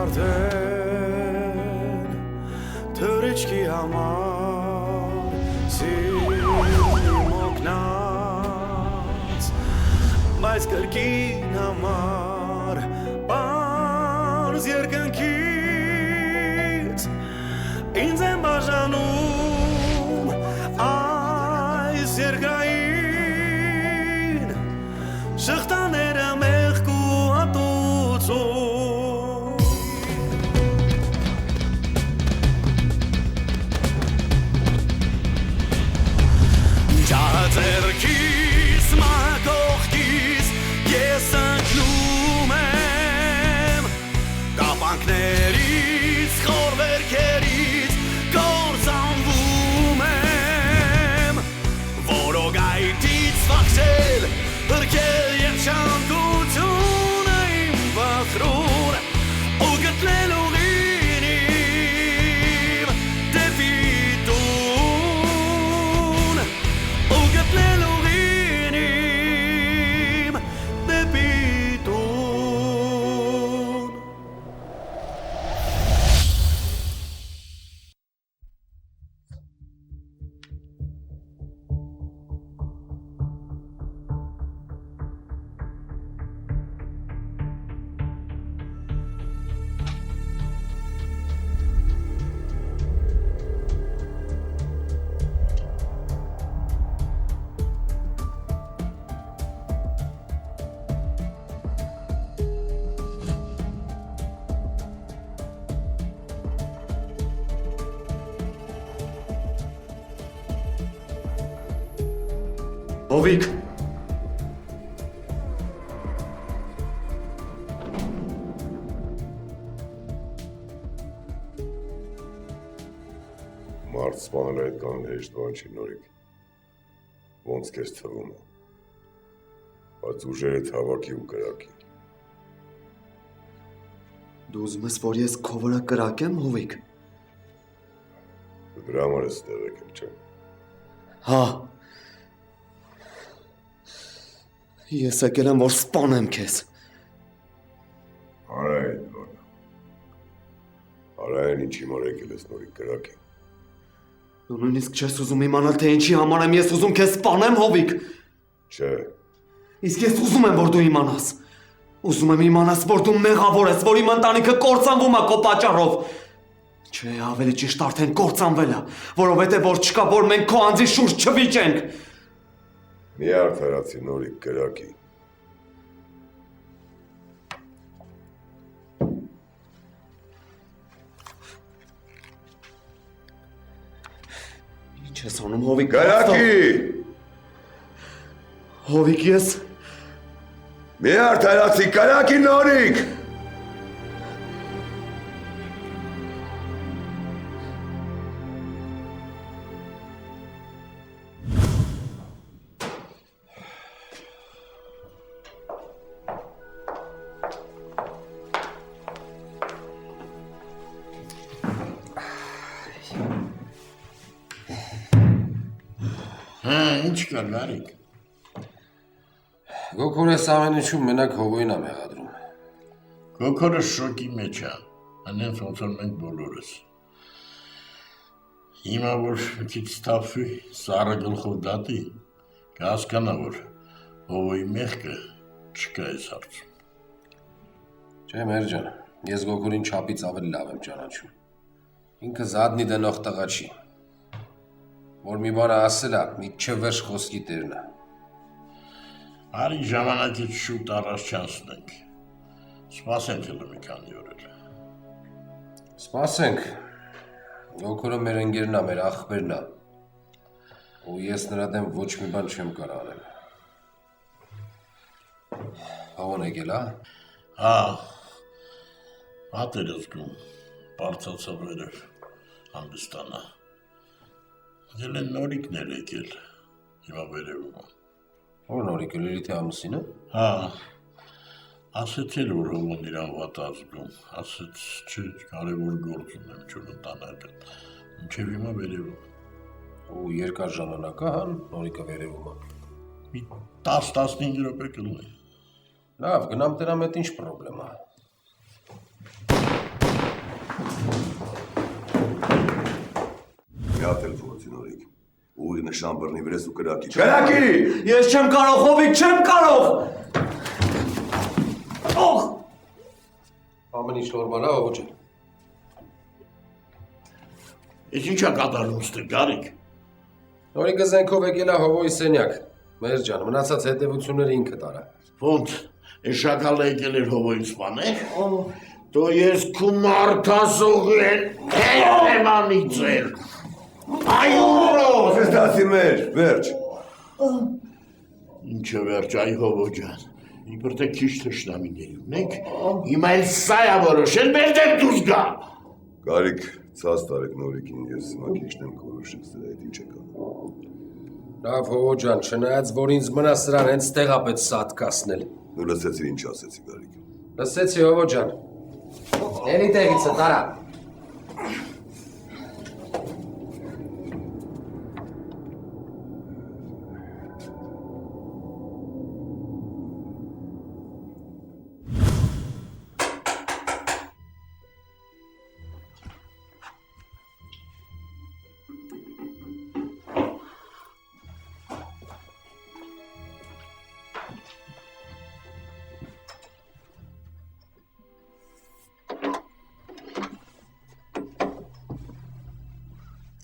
արդեն թրիչքի համար սիրում օգնած բայց կրկին համար պարզ երկնքից ինձ եմ բաժանում այս երկրային շղթաները մեղք ու հատուցում ջահը ձեռքիս մակողքիս ես ընկնում եմ կապանքներից խորվերքերից կործանվում եմ որոգայթից վախցել հրկել և շանկությունը իմ վախրուն ու գտնել ուղին իմ դեպի տուն ու գտնել ուղին իմ դեպի տուն Հովիկ Մարդ սպանել այդքան հեշտ բան չի նորիկ ոնց քեզ թվում է բայց ուժերը հավաքի ու կրակի Դու ուզում ես, որ ես քո վրա կրակեմ, Հովիկ։ դրա համար ես ստեղ եկել չէ Հա Ես եկել եմ, որ սպանեմ քեզ Արա այդ բանը Արա այն ինչի մար եկել ես նորիկ կրակի Դու նույնիսկ չես ուզում իմանալ, թե ինչի համար եմ ես ուզում քեզ սպանեմ, Հովիկ Չէ Իսկ ես ուզում եմ, որ դու իմանաս Ուզում եմ իմանաս, որ դու մեղավոր ես, որ իմ ընտանիքը կործանվում է քո պատճառով Չէ, ավելի ճիշտ արդեն կործանվել է, որովհետև որ չկա, որ մենք քո անձի շուրջ չվիճենք Մի արդարացի նորիկ կրակի Ինչ ես անում, Հովիկ Կրակի Հովիկ ես Մի արդարացի կրակի նորիկ Ինչ կա Գարիկ Գոքորը ամեն ինչում մենակ հովոյն է մեղադրում Գոքորը շոկի մեջ է անենց ոնց որ մենք բոլորս Հիմա որ մի քիչ ստափվի սառը գլխով դատի կհասկանա որ հովոյի մեղքը չկա այս հարցում Չէ Մերջան ես Գոքորին չափից ավելի լավ եմ ճանաչում Ինքը զադնի դնող տղա չի որ մի բանը ասել է մի չվերջ խոսքի տերն է Արի ժամանակից շուտ առաջ չանցնենք Սպասենք հլը մի քանի օր Սպասենք Գոքորը մեր ընկերն է, մեր աղբերն է ու ես նրա դեմ ոչ մի բան չեմ կարող անել Հովոն եկել, Հա Հատ էր զգում բարձացա վերև հանդստանա Դել են նորիկներ եկել հիմա վերևում Որ նորիկը Լիլիթի ամուսինը Հա ասեց էլ որ հովոն իրան վատ ազգում ասեց չէ կարևոր գործ ունեմ չոր ընտանակը մինչև հիմա վերևում ու երկար ժամանակ հա նորիկը վերևում է մի 10-15 րոպե կլինի Լավ գնամ դրա հետ ինչ պրոբլեմ է Նորիկ։ Ուղի նշան բռնի վրես ու կրակի։ Կրակի! Ես չեմ կարող, Հովիկ, չեմ կարող։ Օղ։ Ամեն ինչ նորմալ է, ողջ է։ Ես ինչա կատարում ստե Գարիկ։ Նորիկը զենքով եկել է Հովոյի սենյակ։ Մեր ջան, մնացած հետևությունները ինքը տարա։ Ոնց, այս շակալը եկել էր Հովոյին սպանել։ Դո ես քու մարդասողեն եմ անիծել։ Այո, Ստացի մեր, վերջ։ ինչ է վերջ, այ Հովո ջան։ Իբր թե քիչ թշնամիների ունենք, հիմա էլ սա է որոշել մեր դեմ դուրս գա։ Գարիկ, ցած տարեք Նորիկին, ես հիմա քիչն եմ կորոշել սրա հետ ինչ է կանում։ Լավ, Հովո ջան, չնայած որ ինձ մնա սրան հենց տեղա պետք սատկացնել։ Դու լսեցի ինչ ասեցի Գարիկ։ Լսեցի, Հովո ջան։ Էլի տեղից է, տարա։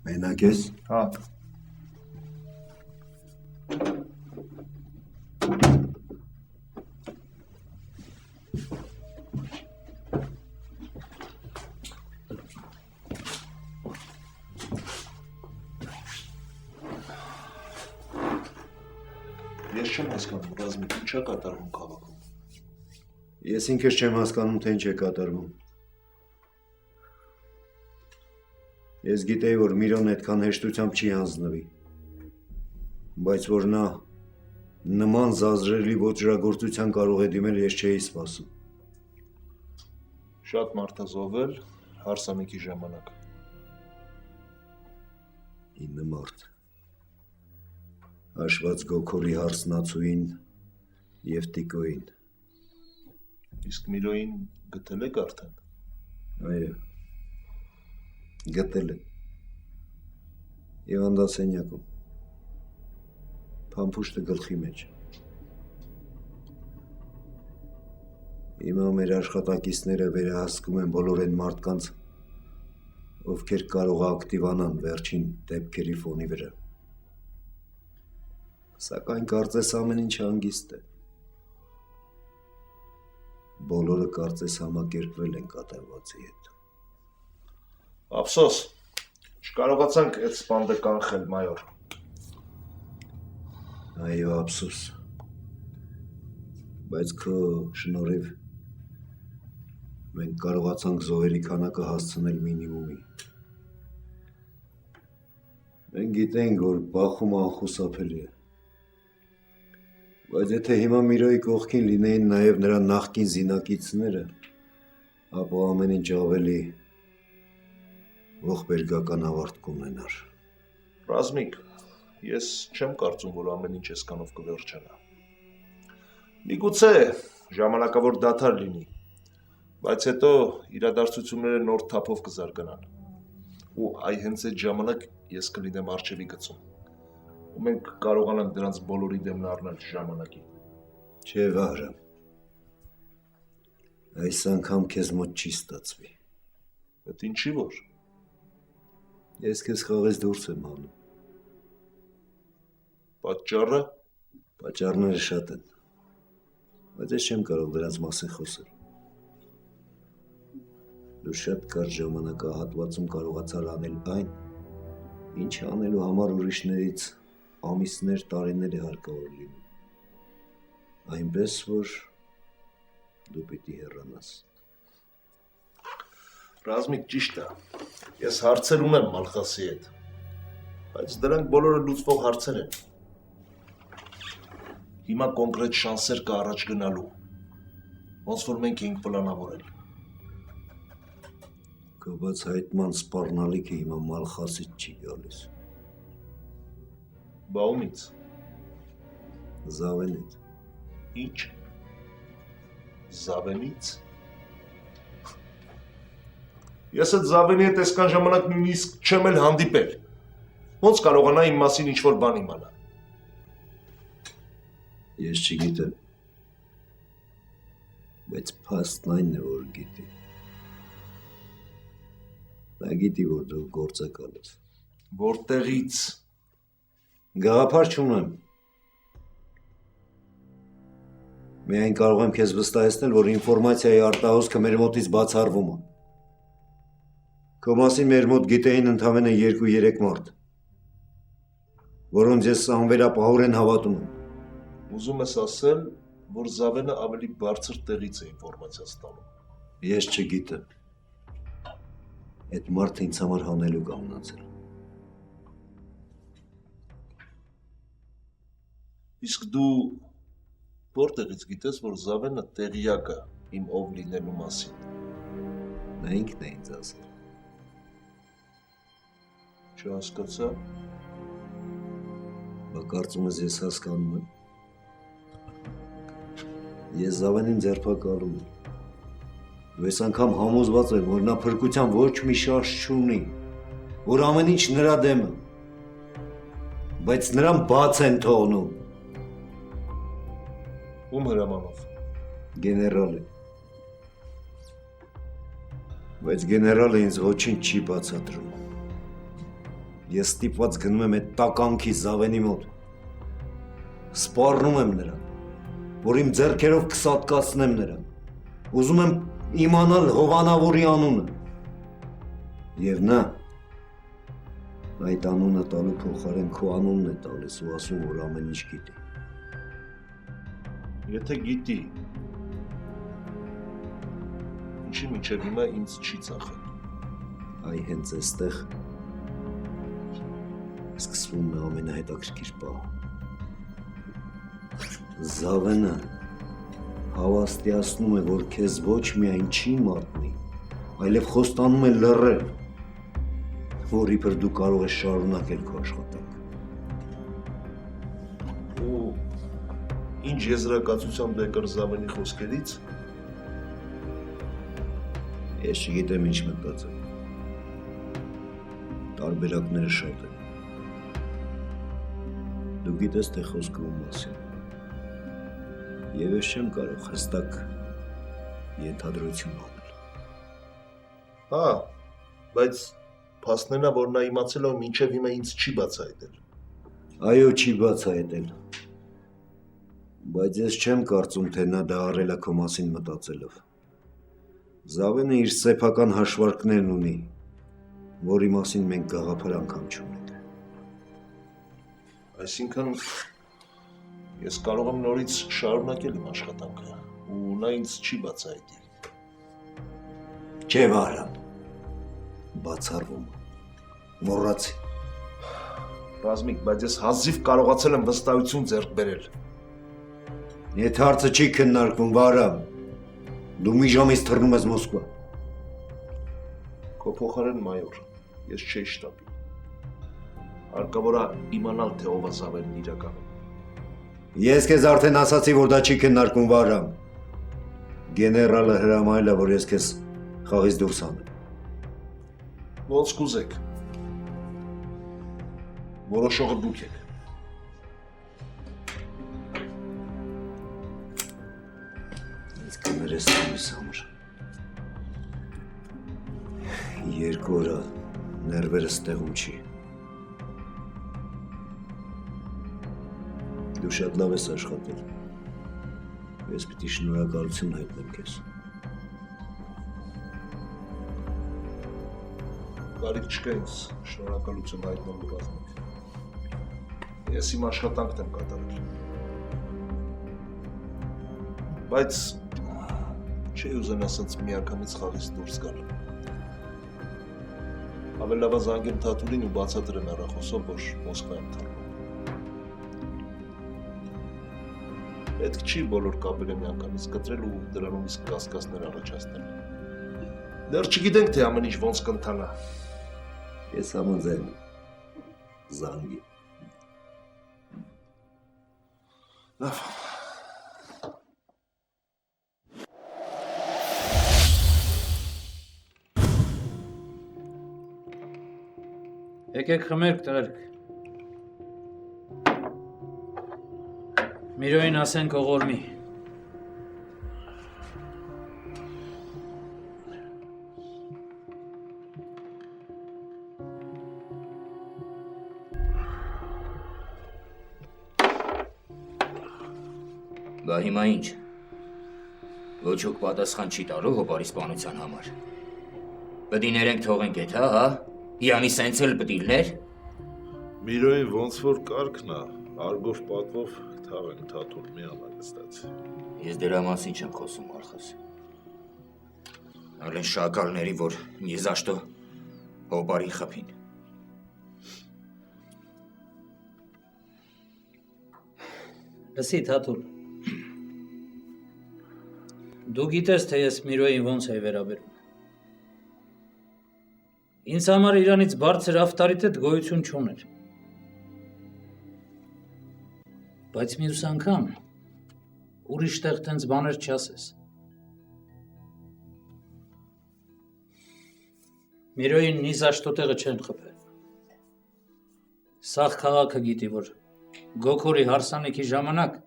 Մենակ ես։ Հա։ Ես չեմ հասկանում, Ռազմիկ, ինչ է կատարվում քաղաքում։ Ես ինքս չեմ հասկանում, թե ինչ է կատարվում։ Ես գիտեի, որ Միրոն այդքան հեշտությամբ չի հանձնվի, բայց որ նա նման զազրելի ոճրագործության կարող է դիմել, ես չէի սպասում։ Շատ մարդ է զոհվել հարսանեկի ժամանակ։ 9 մարդ։ Հաշված Գոքորի հարսնացուին և Տիկոյին։ Իսկ Միրոյին գտել եք արդեն։ Այո, գտել է։ Եվանդասենյակում, փամփուշտը գլխի մեջ։ Հիմա մեր աշխատակիցները վերահսկում են բոլոր այն մարդկանց, ովքեր կարող է ակտիվանան վերջին դեպքերի ֆոնի վրա։ Սակայն կարծես ամեն ինչ հանգիստ է։ Բոլորը կարծես համակերպվել են կատարվածի հետ։ Ափսոս, չկարողացանք այդ սպանդը կանխել, մայոր։ Այո, ափսոս։ Բայց քո շնորհիվ մենք կարողացանք զոհերի քանակը հասցնել մինիմումի։ Մենք գիտենք, որ բախումը անխուսափելի է։ Բայց եթե հիմա Միրոյի կողքին լինեին նաև նրա նախկին զինակիցները, ապա ամեն ինչ ավելի ողբերգական ավարտ կունենար։ Ռազմիկ, ես չեմ կարծում, որ ամեն ինչ այսքանով կվերջանա։ Միգուցե ժամանակավոր դադար լինի, բայց հետո իրադարձությունները նոր թափով կզարգանան։ Ու այ հենց այդ ժամանակ ես կլինեմ արջևի գծում։ Ու մենք կարողանանք դրանց բոլորի դեմն առնել ժամանակի։ Չէ, Վահրամ։ Այս անգամ քեզ մոտ չի ստացվի։ Այդ ինչի որ։ Ես քեզ խաղից դուրս եմ հանում։ Պատճառը Պատճառները շատ են, բայց ես չեմ կարող դրանց մասին խոսել։ Դու շատ կարճ ժամանակահատվածում կարողացար անել այն, ինչ անելու համար ուրիշներից ամիսներ, տարիներ է հարկավոր լինում։ Այնպես, որ դու պիտի հեռանաս։ Ռազմիկ ճիշտ է։ Ես հարցեր ունեմ Մալխասի հետ, բայց դրանք բոլորը լուծվող հարցեր են։ Հիմա կոնկրետ շանսեր կա առաջ գնալու, ոնց որ մենք էինք պլանավորել։ Քո բաց հայտման սպառնալիքը հիմա Մալխասից չի գալիս։ Բա ումից։ Զավենից։ Ինչ։ Զավենից։ Ես այդ Զավենի հետ այսքան ժամանակ նույնիսկ չեմ էլ հանդիպել։ Ոնց կարողանա իմ մասին ինչ-որ բան իմանալ։ Ես չգիտեմ։ Բայց փաստն այն է, որ գիտի։ Նա գիտի, որ դու գործակալ ես։ Որտեղից։ Գաղափար չունեմ։ Միայն կարող եմ քեզ վստահեցնել, որ ինֆորմացիայի արտահոսքը մեր մոտից բացառվում է։ Քո մասին մեր մոտ գիտեին ընդամենը 2-3 մարդ, որոնց ես անվերապահորեն հավատում եմ։ Ուզում ես ասել, որ Զավենը ավելի բարձր տեղից է ինֆորմացիա ստանում։ Ես չգիտեմ։ Այդ մարդը ինձ համար հանելու կամնացել։ Իսկ դու որտեղից գիտես, որ Զավենը տեղյակ է իմ ով լինելու մասին։ Նա ինքն է ինձ ասել։ Չհասկացա։ Բա կարծում ես ես հասկանում եմ։ Ես Զավենին ձերբակալում եմ։ Ու այս անգամ համոզված եմ, որ նա փրկության ոչ մի շարժ չունի, որ ամեն ինչ նրա դեմ է։ Բայց նրան բաց են թողնում։ Ում հրամանով։ Գեներալը։ Բայց գեներալը ինձ ոչինչ չի բացատրում։ Ես ստիպված գնում եմ այդ տականքի Զավենի մոտ։ Սպառնում եմ նրան, որ իմ ձեռքերով կսատկացնեմ նրան։ Ուզում եմ իմանալ Հովանավորի անունը։ Եվ նա այդ անունը տալու փոխարեն քո անունն է տալիս ու ասում, որ ամեն ինչ գիտի։ Եթե գիտի, ինչի մինչև հիմա ինձ չի ծախել։ Այ հենց այստեղ սկսվում է ամենահետաքրքիր պահը։ Զավենը հավաստիացնում է, որ քեզ ոչ միայն չի մատնի, այլև խոստանում է լռել, որ իբր դու կարող ես շարունակել քո աշխատանքը։ Ու ինչ եզրակացությամբ դու եկար Զավենի խոսքերից։ Ես չգիտեմ ինչ մտածել։ Տարբերակները շատ են։ Դու գիտես, թե խոսքը ում մասին։ Եվ ես չեմ կարող հստակ ենթադրություն անել։ Հա, բայց փաստն է, որ նա իմացել է, որ մինչև հիմա ինձ չի բացահայտել։ Այո, չի բացահայտել։ Բայց ես չեմ կարծում, թե նա դա արել է քո մասին մտածելով։ Զավենը իր սեփական հաշվարկներն ունի, որի մասին մենք գաղափար անգամ չունենք։ Այսինքն ես կարող եմ նորից շարունակել իմ աշխատանքը, ու նա ինձ չի բացահայտի։ Չէ, Վահրամ, բացառվում է, մոռացի։ Ռազմիկ, բայց ես հազիվ կարողացել եմ վստահություն ձեռք բերել։ Եթե հարցը չի քննարկվում, Վահրամ, դու մի ժամից թռնում ես Մոսկվա։ Քո փոխարեն մայոր, ես չէի շտաբի։ Հարկավոր է իմանալ, թե ով է Զավենն իրականում։ Ես քեզ արդեն ասացի, որ դա չի քննարկվում, Վահրամ։ Գեներալը հրամայել է, որ ես քեզ խաղից դուրս անեմ։ Ոնց կուզեք։ Որոշողը դուք եք։ Ինձ կներես տալիս համար։ 2 օր ներվերս տեղում չի։ Դու շատ լավ ես աշխատել։ Ես պիտի շնորհակալություն հայտնեմ քեզ։ Կարիք չկա ինձ շնորհակալություն հայտնելու Ռազմիկ։ Ես իմ աշխատանքն եմ կատարել։ Բայց չի ուզեն ասած միանգամից խաղից դուրս գալ։ Ավելի լավ է զանգեմ Թաթուլին ու բացատրեմ հեռախոսով, որ Մոսկվա եմ թռնում։ Պետք չի բոլոր կապերը միանգամից կտրել ու դրանով իսկ կասկածներ առաջացնել։ Դեռ չգիտենք, թե ամեն ինչ ոնց կընթանա։ Ես համաձայն եմ։ Զանգի։ Լավ։ Եկեք խմերք տղերք։ Միրոյին ասենք ողորմի։ Բա հիմա ինչ։ Ոչ ոք պատասխան չի տալու հոպարի սպանության համար։ Պտիներենք թողենք էդ, հա։ Յանի սենց էլ պտիլներ։ Միրոյին ոնց որ կարգն է, արգով պատվով թաղենք թաթուլ մի ամանգստաց։ Ես դրա մասին չեմ խոսում, Արխաս։ Ալեն շակալների, որ նիզաշտո հոպարի խփին։ Լսի, թաթուլ։ Դու գիտես, թե ես Միրոյին ոնց էի վերաբերում։ Ինձ համար իրանից բարձր ավտորիտետ գոյություն չուներ։ Բայց մյուս անգամ ուրիշ տեղ տենց բաներ չասես։ Միրոյին նիզաշտո տեղը չեն խփել։ Սաղ քաղաքը գիտի, որ Գոքորի հարսանիքի ժամանակ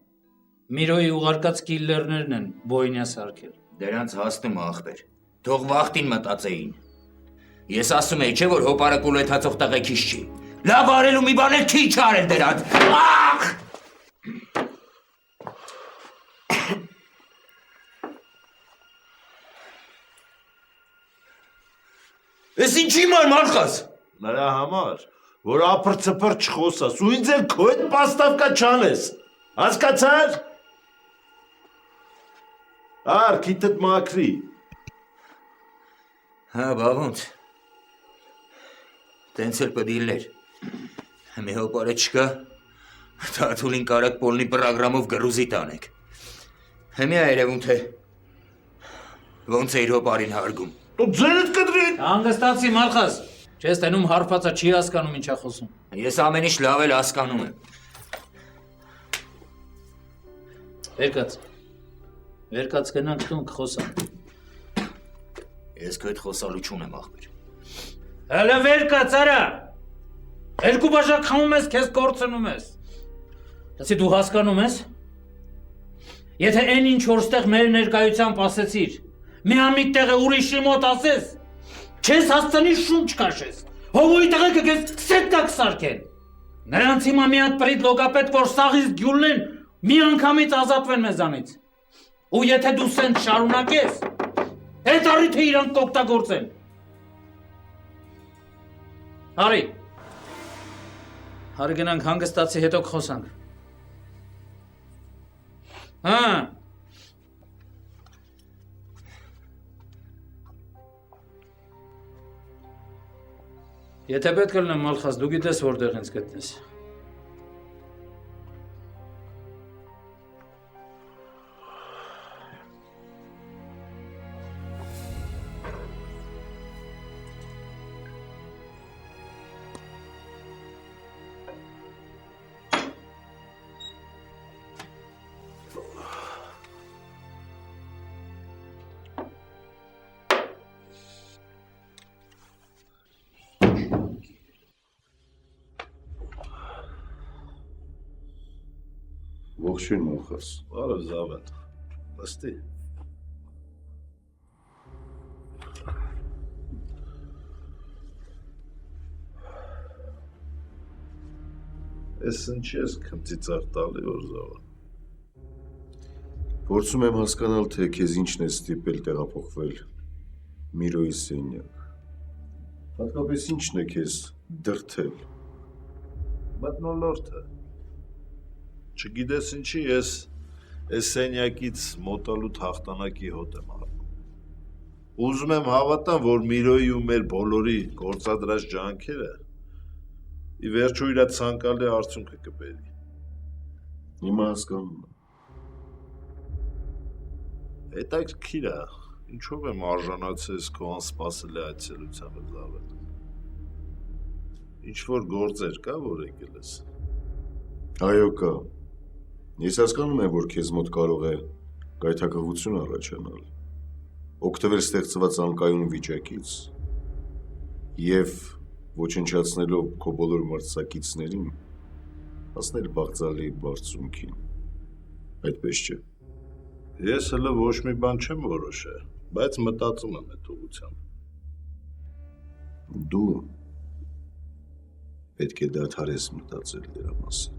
Միրոյի ուղարկած կիլլերներն են բոյնյա սարքել։ Դրանց հաստում ախպեր, թող վախտին մտածեին։ Ես ասում էի, չէ՞ որ հոպարը կուլեթացող տղեկից չի։ Լավ արել ու մի բան էլ չի չարել դրանց։ Ախ! Ես ինչի ման Արխաս։ Նրա համար, որ ապրծպր չխոսաս ու ինձ էլ քո հետ պաստավկա չանես։ Հասկացար։ Ար, քիթդ մաքրի։ Հա, բա ոնց։ Տենց էլ պդիլներ։ Մի հոպարը չկա, թաթուլին կարակ պոլնի պրագրամով գրուզի տանեք։ Հեմի այրևուն թե ոնց է իր հոպարին հարգում։ Դու ձերդ կդրին։ Հանգստացի Մալխաս, չես տենում հարբածը չի հասկանում ինչա խոսում։ Ես ամեն ինչ լավ էլ հասկանում եմ։ Վերկաց գնանք տուն կխոսանք։ Ես քո հետ խոսալու չունեմ ախպեր։ Հələ վերկաց արա։ Երկու բաժակ խմում ես, քեզ կորցնում ես։ Լսի դու հասկանում ես։ Եթե այն ինչ որ ստեղ մեր ներկայությամբ ասեցիր, միամիտ տեղը ուրիշի մոտ ասես, չես հասցնի շունչ քաշես։ Հովոյի տղեկը քեզ սետակ սարքեն։ Նրանց հիմա մի հատ պրիտ լոգապետ, որ սաղից գյուլն են, մի անգամից ազատվեն մեզանից։ Ու եթե դու սենց շարունակես, հետ առի թե իրանք կօգտագործեն։ Հարի գնանք հանգստացի հետո կխոսանք։ Հա։ Եթե պետք է լինեմ Մալխաս, դու գիտես որտեղ ինձ գտնես։ Ողջույն Մալխաս։ Բարև Զավեն։ Նստի։ Ես ինչի ես քմծիծաղ տալի որ Զավեն։ Փորձում եմ հասկանալ, թե քեզ ինչն է ստիպել տեղափոխվել Միրոյի սենյակ։ Հատկապես ինչն է քեզ դրդել։ Մթնոլորտը։ Չգիտես ինչի ես այս սենյակից մոտալու հաղթանակի հոտ եմ առնում։ Ուզում եմ հավատամ, որ Միրոյի ու մեր բոլորի գործադրած ջանքերը ի վերջո իր ցանկալի արդյունքը կբերի։ Հիմա հասկանում եմ։ Հետաքրքիր է, ինչով եմ արժանացել քո անսպասելի այցելությանը Զավեն։ Ինչ որ գործեր կա, որ եկել ես։ Այո, կա։ Ես հասկանում եմ, որ քեզ մոտ կարող է գայթակղություն առաջանալ, օգտվել ստեղծված անկայուն վիճակից և ոչնչացնելով քո բոլոր մրցակիցներին, հասնել Բաղձալի բարձունքին։ Այդպես չէ։ Ես հələ ոչ մի բան չեմ որոշել, բայց մտածում եմ այդ ուղղությամբ։ Դու պետք է դադարես մտածել դրա մասին։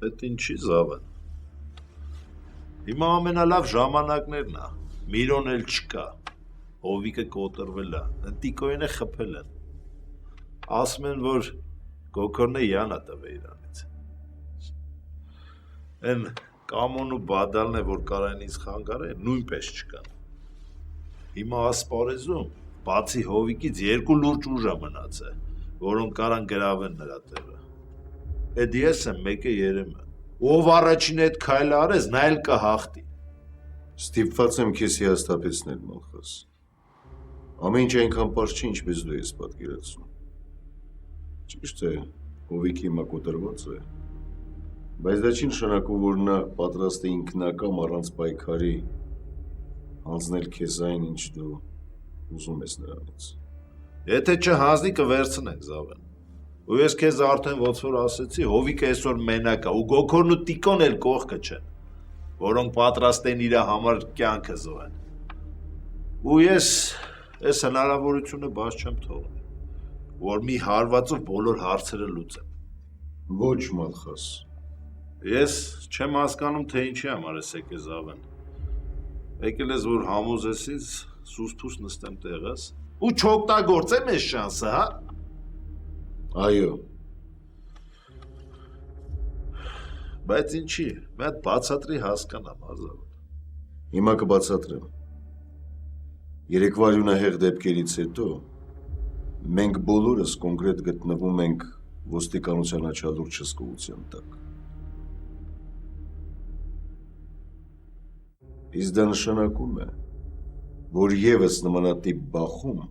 Այդ ինչի Զավեն։ Հիմա ամենալավ ժամանակներն է, Միրոն էլ չկա, Հովիկը կոտրվել է, Տիկոյինը խփել են։ Ասում են, որ Գոքորնը յանա տվել իրանից։ Են Կամոն ու Բադալն է, որ կարան ինձ խանգարեն, նույնպես չկան։ Հիմա ասպարեզում, բացի Հովիկից երկու լուրջ ուժ է մնացել, որոնք կարան գրավեն նրա տեղը։ Էդ ես եմ, մեկը Երեմը։ Ով առաջին այդ քայլը արես, նա էլ կհաղթի։ Ստիպված եմ քեզ հիասթափեցնել, Մալխաս։ Ամեն ինչ այնքան պարզ չի, ինչպես դու ես պատկերացնում։ Ճիշտ է, Հովիկի հիմա կոտրված է, բայց դա չի նշանակում, որ նա պատրաստ է ինքնակամ առանց պայքարի հանձնել քեզ այն, ինչ դու ուզում ես նրանից։ Եթե չհանձնի կվերցնենք Զավեն։ Ու ես քեզ արդեն ոնց որ ասեցի, Հովիկը այսօր մենակ է, ու Գոքորն ու Տիկոն էլ կողքը չեն, որոնք պատրաստ են իր համար կյանքը զոհեն։ Ու ես այս հնարավորությունը բաց չեմ թողնի, որ մի հարվածով բոլոր հարցերը լուծեմ։ Ոչ, Մալխաս։ Ես չեմ հասկանում, թե ինչի համար ես եկել Զավեն։ Եկել ես, որ համոզեսից սուս-փուս նստեմ տեղս, ու չօգտագործեմ այս շանսը, հա։ Այո։ Բայց ինչի, մի հատ բացատրի հասկանամ, Զավեն։ Հիմա կբացատրեմ։ Երեկվա արյունահեղ դեպքերից հետո մենք բոլորս կոնկրետ գտնվում ենք ոստիկանության աչալուր չսկողության տակ։ Իսկ դա նշանակում է, որ եւս նմանատիպ բախում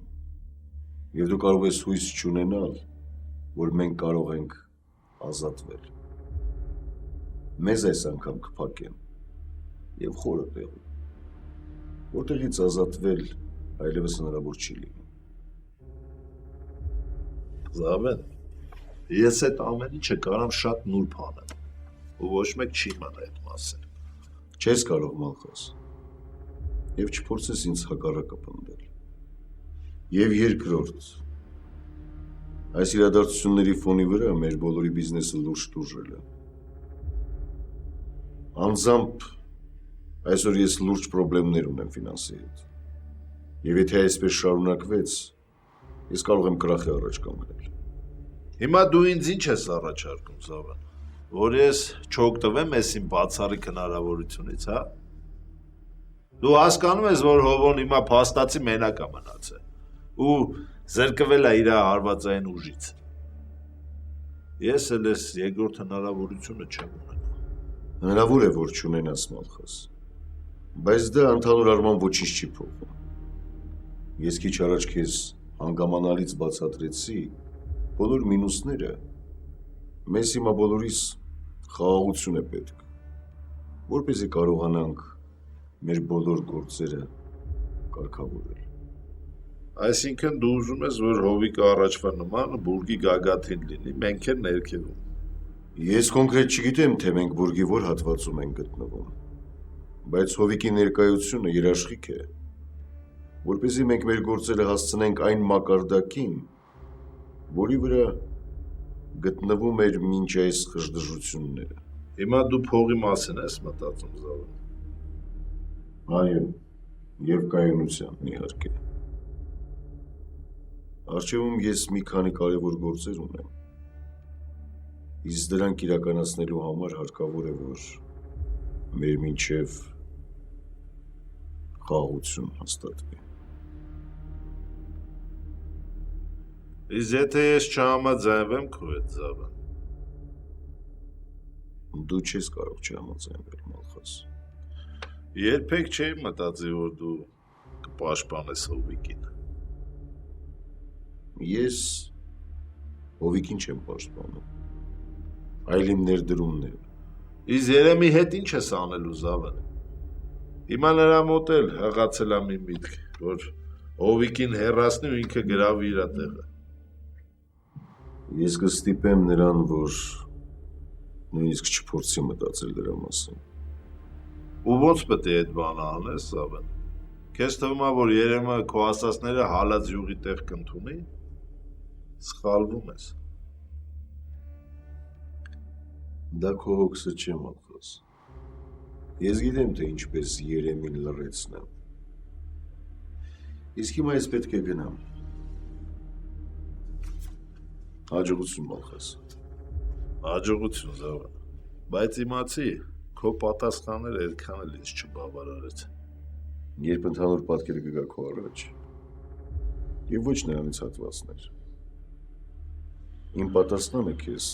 եւ դու կարող ես հույս չունենալ, որ մենք կարող ենք ազատվել։ Մեզ այս անգամ կփակեն եւ խորը տեղում, որտեղից ազատվել այլևս հնարավոր չի լինի։ Զավեն, ես այդ ամեն ինչը կարամ շատ նուրբ անեմ, ու ոչ մեկ չի իմանա այդ մասին։ Չես կարող, Մալխաս, եւ չփորձես ինձ հակառակը պնդել։ Եվ երկրորդ, այս իրադարձությունների ֆոնի վրա մեր բոլորի բիզնեսը լուրջ տուժել է։ Անձամբ այսօր ես լուրջ պրոբլեմներ ունեմ ֆինանսի հետ։ Եվ եթե այսպես շարունակվեց, ես կարող եմ կրախի առաջ կանգնել։ Հիմա դու ինձ ինչ ես առաջարկում, Զավեն, որ ես չօգտվեմ այս իմ բացառիկ հնարավորությունից, հա։ Դու հասկանում ես, որ Հովոն հիմա փաստացի մենակ է մնացել ու զրկվել է իր հարվածային ուժից։ Ես էլ ես երկրորդ հնարավորությունը չեմ ունենա։ Հնարավոր է, որ չունենաս, Մալխաս, բայց դա ընդհանուր առմամբ ոչինչ չի փոխում։ Ես քիչ առաջ քեզ հանգամանալից բացատրեցի բոլոր մինուսները, մեզ հիմա բոլորիս խաղաղություն է պետք, որպեսզի կարողանանք մեր բոլոր գործերը կարգավորել։ Այսինքն դու ուզում ես, որ Հովիկը առաջվա նման բուրգի գագաթին լինի, մենք էլ ներքևում։ Ես կոնկրետ չգիտեմ, թե մենք բուրգի որ հատվածում ենք գտնվում, բայց Հովիկի ներկայությունը երաշխիք է, որպեսզի մենք մեր գործերը հասցնենք այն մակարդակին, որի վրա գտնվում էր մինչ այս խժդժությունները։ Հիմա դու փողի մասին ես մտածում, Զավեն։ Այո, եւ կայունության իհարկե։ Առջևում ես մի քանի կարևոր գործեր ունեմ։ Իսկ դրանք իրականացնելու համար հարկավոր է, որ մեր մինչև խաղաղություն հաստատվի։ Իսկ եթե ես չհամաձայնվեմ քո հետ, Զավեն։ Դու չես կարող չհամաձայնվել, Մալխաս։ Երբեք չէի մտածի, որ դու կպաշտպանես Հովիկին։ Ես Հովիկին չեմ պաշտպանում, այլ իմ ներդրումները։ Իսկ Երեմի հետ ինչ ես անելու, Զավեն։ Հիմա նրա մոտ էլ հղացել է մի միտք, որ Հովիկին հեռացնի ու ինքը գրավի իր տեղը։ Ես կստիպեմ նրան, որ նույնիսկ չփորձի մտածել դրա մասին։ Ու ոնց պետք է այդ բանը անես, Սավեն։ Քեզ թվում է, որ Երեմը քո ասածները հալած յուղի տեղ կընդունի։ Սխալվում ես։ Դա քո հոգսը չէ, Մալխաս։ Ես գիտեմ, թե ինչպես Երեմին լռեցնեմ։ Իսկ հիմա ես պետք է գնամ։ Հաջողություն, Մալխաս։ Հաջողություն, Զավեն։ Բայց իմացի, քո պատասխանները այդքան էլ ինձ չբավարարեց։ Երբ ընդհանուր պատկերը կգա քո առաջ, եւ ոչ նրանից հատվածներ, իմ պատասխանը քեզ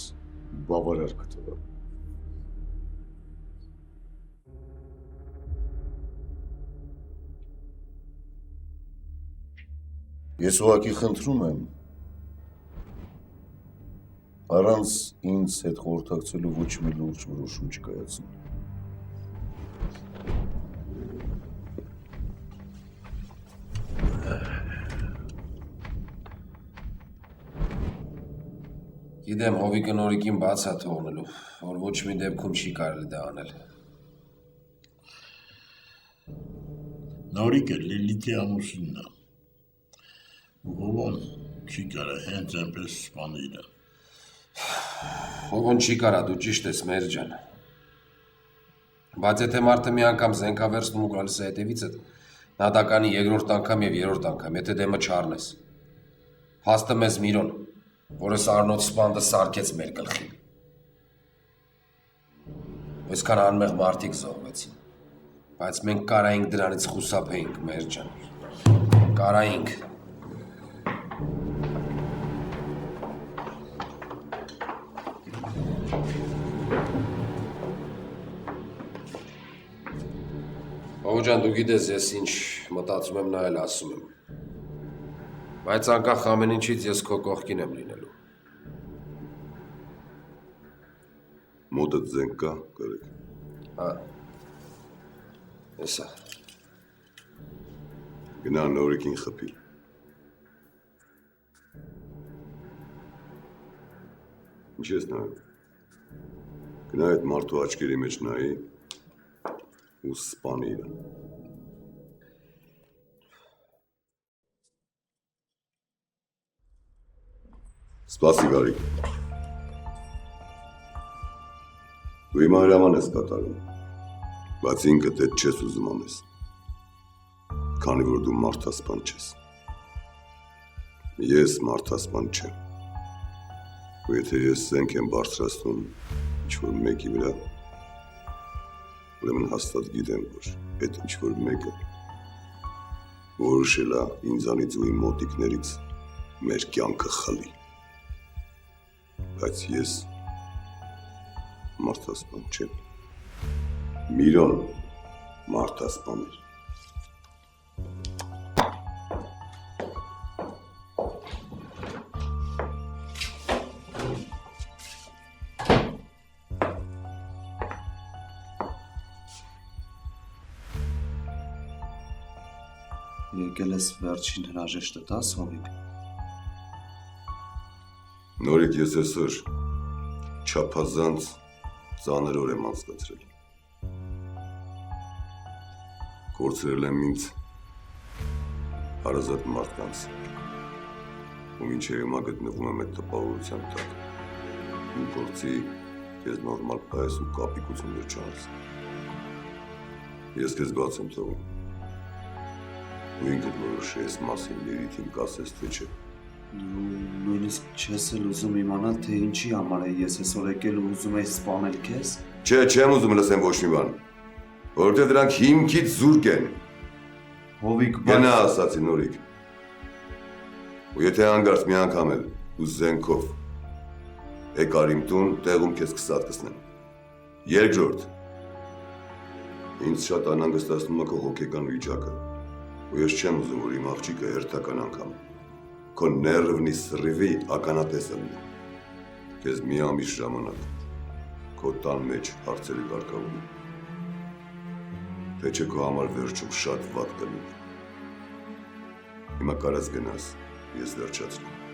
բավարար կտվա։ Ես ուղղակի խնդրում եմ, առանց ինձ հետ խորհրդակցելու ոչ մի լուրջ որոշում չկայացնել։ Գիտեմ, Հովիկը նորիկին բաց է թողնելու, որ ոչ մի դեպքում չի կարելի դա անել։ Նորիկը Լիլիթի ամուսինն է։ Ու Հովոն չի կարա հենց այնպես սպանել իրան։ Հովոն չի կարա, դու ճիշտ ես, մեր ջան։ Բայց եթե մարդը մի անգամ զենք է վերցնում ու գալիս է հետևիցդ, նա դա կանի երկրորդ անգամ եւ երրորդ անգամ, եթե դեմը չառնես։ Փաստը մեզ Միրոն, որը Սարնոց սպանդը սարքեց մեր գլխին։ Այսքան անմեղ մարդիկ զոհվեցին, բայց մենք կարայինք դրանից խուսափեինք, մեր ջան։ Կարայինք։ Ջան, դու գիտես, ես ինչ մտածում եմ, նա էլ ասում եմ։ Բայց անկախ ամեն ինչից ես քո կողքին եմ լինելու։ Մոտդ զենք կա, կարեք։ Հա։ Էսա։ Գնա նորիկին խփի։ Ինչ ես նայում։ Գնա այդ մարդու աչքերի մեջ նայի ու սպանի իրան։ Սպասի, Գարիկ։ Դու իմ հրաման ես կատարում, բայց ինքդ էդ չես ուզում անես, քանի որ դու մարդասպան չես։ Ես մարդասպան չեմ։ Ու եթե ես զենք եմ բարձրացնում ինչ-որ մեկի վրա, ուրեմն հաստատ գիտեմ, որ այդ ինչ-որ մեկը որոշել է ինձանից ու իմ մոտիկներից մեր կյանքը խլի։ Բայց ես մարդասպան չեմ։ Միրոն մարդասպան էր։ Եկել ես վերջին հրաժեշտը տաս, Հովիկ։ Նորիկ ես այսօր չափազանց ծանրոր եմ անցկացրել։ Կորցրել եմ ինձ հարազատ մարդկանց, ու մինչև հիմա գտնվում եմ այդ տպավորության տակ։ Իմ փորձի քեզ նորմալ պայս ու կապիկություններ չանց։ Ես քեզ բաց եմ թողում։ Ու ինքդ որոշես մասին Լիլիթին կասես, թե չէ։ Նույնիսկ չես էլ ուզում իմանալ, թե ինչի համար է ես այսօր եկել ու ուզում ես սպանել քեզ։ Չէ, չեմ ուզում լսեմ ոչ մի բան, որովհետև դրանք հիմքից զուրկ են։ Հովիկ, Գնա, ասացի Նորիկ։ Ու եթե հանգարց մի անգամ էլ ու զենքով եկար իմ տուն, տեղում քեզ կսատկացնեմ։ Երկրորդ, ինձ շատ անհանգստացնում է քո հոգեկան վիճակը, ու ես չեմ ուզում, որ իմ աղջիկը հերթական անգամ քո ներվնի սրիվի ականատեսը լինի։ Քեզ մի ամիս ժամանակ քո տան մեջ հարցերի կարգավորում, թե չէ քո համար վերջում շատ վատ կլինի։ Հիմա կարած գնաս, ես վերջացնում։